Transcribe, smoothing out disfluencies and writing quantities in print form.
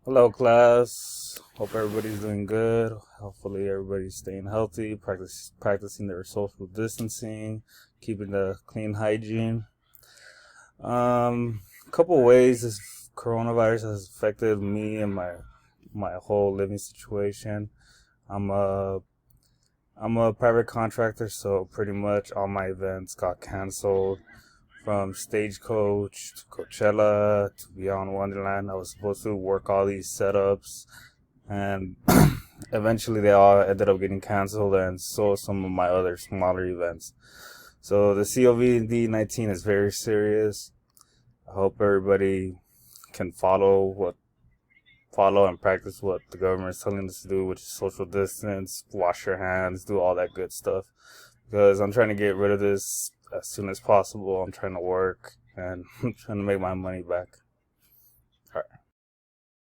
Hello, class. Hope everybody's doing good. Hopefully, everybody's staying healthy, practicing their social distancing, keeping the clean hygiene. A couple ways this coronavirus has affected me and my whole living situation. I'm a I'm a private contractor, so pretty much all my events got canceled. From Stagecoach to Coachella to Beyond Wonderland, I was supposed to work all these setups, and eventually they all ended up getting canceled, and so some of my other smaller events. So the COVID-19 is very serious. I hope everybody can follow and practice what the government is telling us to do, which is social distance, wash your hands, do all that good stuff. Because I'm trying to get rid of this as soon as possible. I'm trying to work and I'm trying to make my money back.